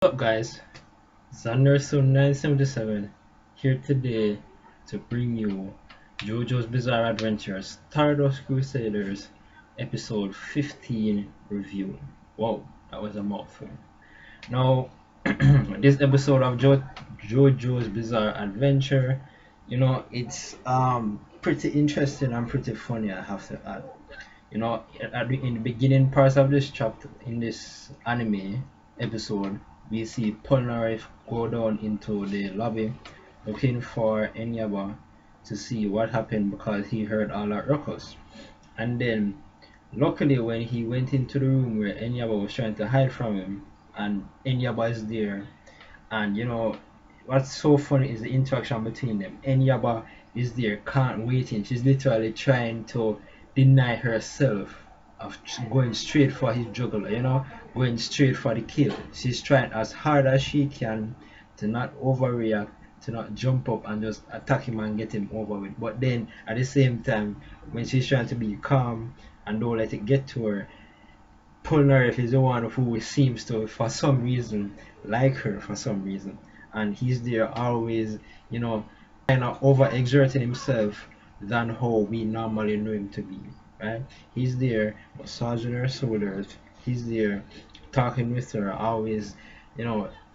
What's up guys, Xanderson977 here today to bring you JoJo's Bizarre Adventure Stardust Crusaders episode 15 review. Whoa, that was a mouthful. Now, this episode of JoJo's Bizarre Adventure, it's pretty interesting and pretty funny, I have to add. In the beginning parts of this chapter, in this anime episode, we see Polnareff go down into the lobby looking for Enyaba to see what happened because he heard all that ruckus. And then, luckily, when he went into the room where Enyaba was trying to hide from him, and Enyaba is there, and what's so funny is the interaction between them. Enyaba is there, can't waiting. She's literally trying to deny herself of going straight for his juggler, going straight for the kill. She's trying as hard as she can to not overreact, to not jump up and just attack him and get him over with. But then at the same time, when she's trying to be calm and don't let it get to her, Polnareff is the one who seems to, for some reason, like her for some reason. And he's there always, kind of overexerting himself than how we normally know him to be, right? He's there massaging her shoulders. He's there talking with her, always,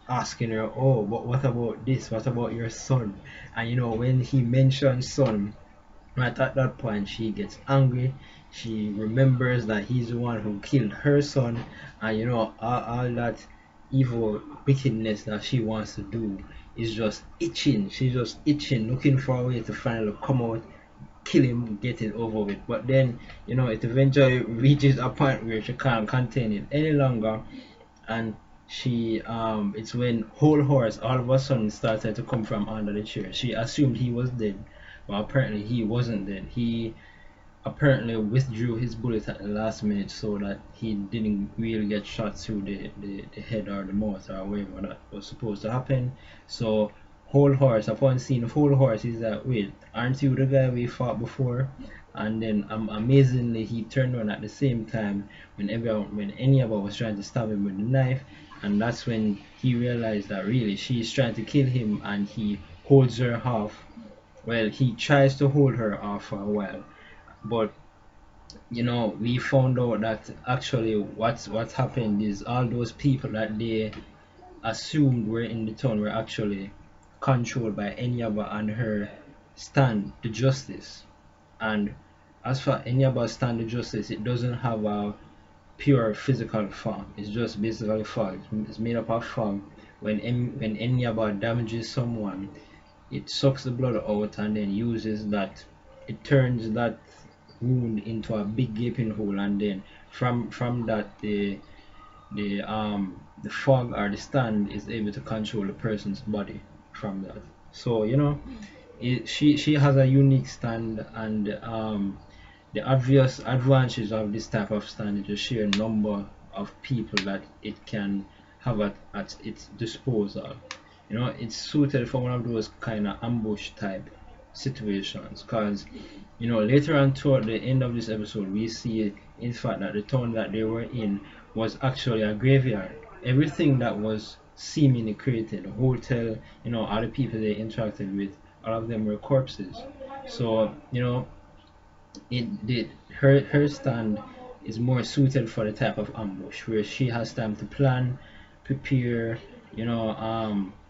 asking her, oh, but what about this? What about your son? And when he mentions son, right at that point, she gets angry. She remembers that he's the one who killed her son, and all that evil wickedness that she wants to do is just itching. She's just itching, looking for a way to finally come out, kill him, get it over with. But then, it eventually reaches a point where she can't contain it any longer, and it's when whole horse all of a sudden started to come from under the chair. She assumed he was dead, but apparently he wasn't dead. He apparently withdrew his bullet at the last minute so that he didn't really get shot through the head or the mouth or whatever that was supposed to happen. So whole horse, upon seeing whole horse, he's like, wait, aren't you the guy we fought before? And then amazingly he turned on at the same time when Enyaba was trying to stab him with the knife, and that's when he realized that really she's trying to kill him, and he holds her off. Well, he tries to hold her off for a while, but we found out that actually what's happened is all those people that they assumed were in the town were actually controlled by Enyaba and her stand the justice. And as for Enyaba's stand the justice, it doesn't have a pure physical form. It's just basically fog. It's made up of fog. When Enyaba damages someone, it sucks the blood out and then uses that. It turns that wound into a big gaping hole, and then from that the fog or the stand is able to control the person's body from that. So she has a unique stand, and the obvious advantages of this type of stand is the sheer number of people that it can have at its disposal. It's suited for one of those kind of ambush type situations, because later on toward the end of this episode we see in fact that the town that they were in was actually a graveyard. Everything that was seemingly created, the hotel, all the people they interacted with, all of them were corpses. So her stand is more suited for the type of ambush where she has time to plan, prepare,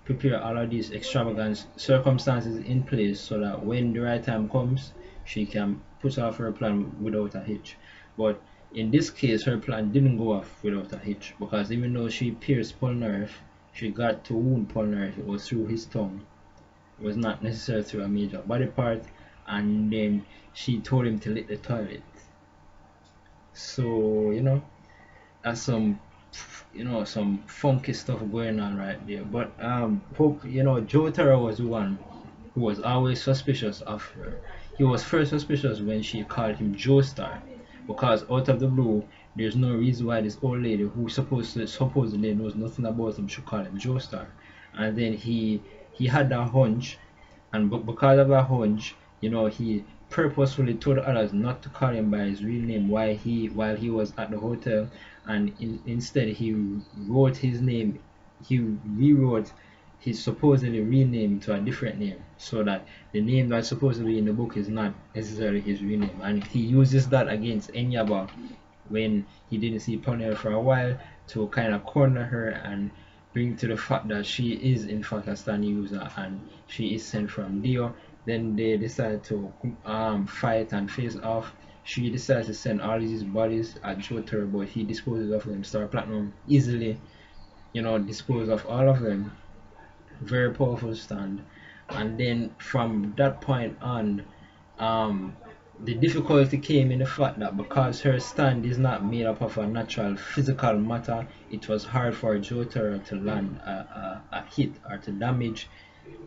prepare all of these extravagant circumstances in place so that when the right time comes, she can put off her plan without a hitch. But in this case, her plan didn't go off without a hitch, because even though she pierced Polnareff, she got to wound Polnareff. It was through his tongue. It was not necessarily through a major body part, and then she told him to lick the toilet. So that's some funky stuff going on right there. But hope Jotaro was the one who was always suspicious of her. He was first suspicious when she called him Joestar, because out of the blue there's no reason why this old lady who supposedly knows nothing about him should call him Joestar. And then he had that hunch, and because of that hunch, he purposefully told others not to call him by his real name while he was at the hotel, and instead he wrote his name he rewrote his supposedly real name to a different name, so that the name that's supposed to be in the book is not necessarily his real name, and he uses that against Enyaba when he didn't see Poniel for a while, to kind of corner her and bring to the fact that she is in fact a stand user and she is sent from Dio. Then they decide to fight and face off. She decides to send all these bodies at Jotaro, but he disposes of them. Star Platinum easily, dispose of all of them. Very powerful stand. And then from that point on, um, the difficulty came in the fact that because her stand is not made up of a natural physical matter, it was hard for Jotaro to land a hit or to damage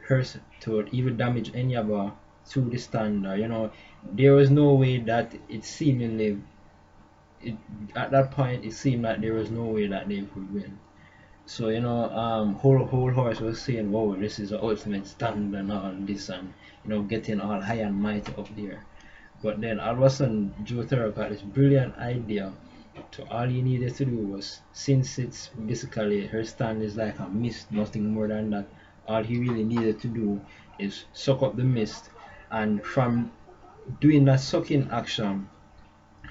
her, to even damage Enyaba through the stand. There was no way that at that point it seemed like there was no way that they could win. So whole horse was saying, "Whoa, this is the ultimate stand and all this, and getting all high and mighty up there." But then all of a sudden, Jotaro got this brilliant idea. So all he needed to do was, since it's basically her stand is like a mist, nothing more than that. All he really needed to do is suck up the mist, and from doing that sucking action,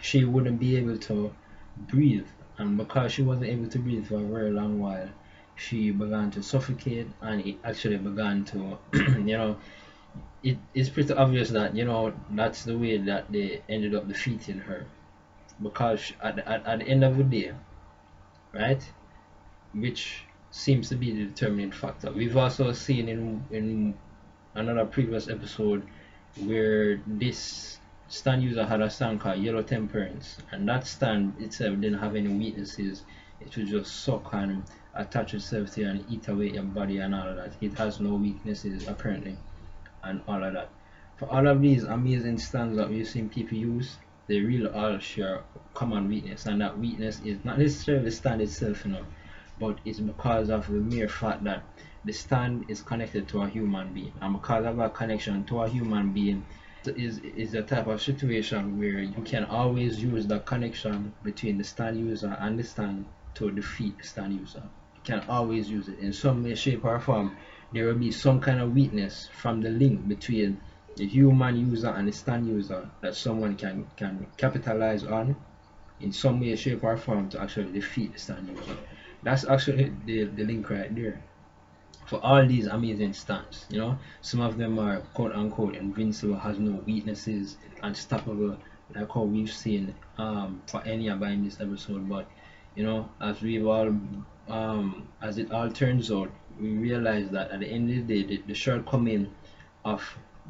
she wouldn't be able to breathe, and because she wasn't able to breathe for a very long while, she began to suffocate, and it actually began to it's pretty obvious that that's the way that they ended up defeating her, because at the end of the day, right, which seems to be the determining factor. We've also seen in another previous episode where this stand user had a stand called Yellow Temperance, and that stand itself didn't have any weaknesses. It would just suck and attach itself to you and eat away your body and all of that. It has no weaknesses apparently, and all of that. For all of these amazing stands that we've seen people use, they really all share common weakness, and that weakness is not necessarily the stand itself, but it's because of the mere fact that the stand is connected to a human being, and because of that connection to a human being, is a type of situation where you can always use the connection between the stand user and the stand to defeat the stand user. You can always use it in some way, shape, or form. There will be some kind of weakness from the link between the human user and the stand user that someone can capitalize on in some way, shape, or form to actually defeat the stand user. That's actually the link right there for all these amazing stands. Some of them are quote unquote invincible, has no weaknesses, unstoppable, like how we've seen for Enyaba in this episode. But as we've all as it all turns out, we realize that at the end of the day, the shortcoming of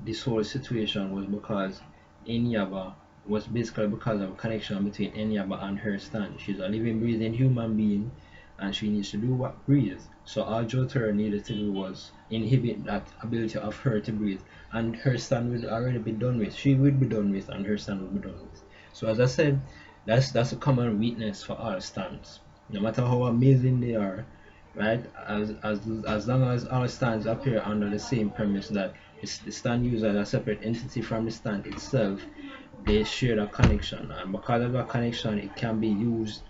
this whole situation was because Enyaba was basically because of a connection between Enyaba and her stand. She's a living, breathing human being, and she needs to do what? Breathe. So all Jotaro needed to do was inhibit that ability of her to breathe, and her stand would already be done with. She would be done with, and her stand would be done with. So as I said, that's a common weakness for all stands. No matter how amazing they are, right? As long as all stands appear under the same premise that the stand user is a separate entity from the stand itself, they share a connection, and because of that connection, it can be used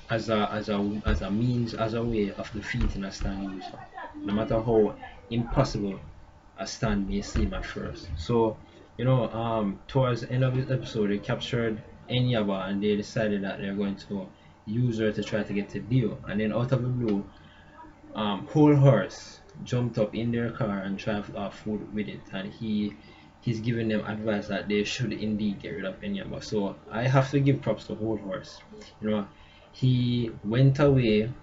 as a means, as a way of defeating a stand user, no matter how impossible a stand may seem at first. So, towards the end of this episode, they captured Enyaba and they decided that they're going to use her to try to get to Dio. And then out of the blue, Whole Horse jumped up in their car and traveled off with it, and he's giving them advice that they should indeed get rid of Enyaba. So I have to give props to Whole Horse. He went away.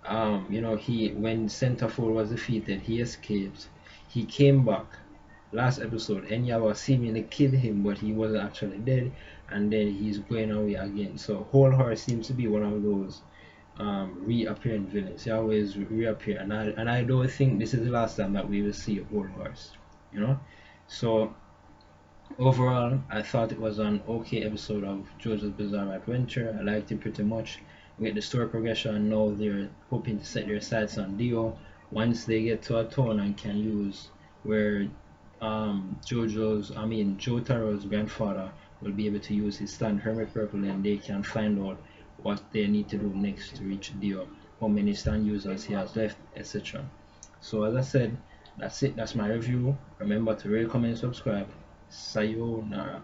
When Centerfold was defeated, he escaped. He came back. Last episode, Enyaba seemingly killed him, but he wasn't actually dead. And then he's going away again. So Whole Horse seems to be one of those reappearing villains. He always reappear, and I don't think this is the last time that we will see Whole Horse. So overall, I thought it was an okay episode of JoJo's Bizarre Adventure. I liked it pretty much. With the story progression, now they're hoping to set their sights on Dio. Once they get to a town and can use where Jotaro's grandfather will be able to use his stand Hermit Purple, and they can find out what they need to do next to reach Dio. how many stand users he has left, etc. So as I said, that's it. That's my review. Remember to rate, comment, subscribe. Sayonara.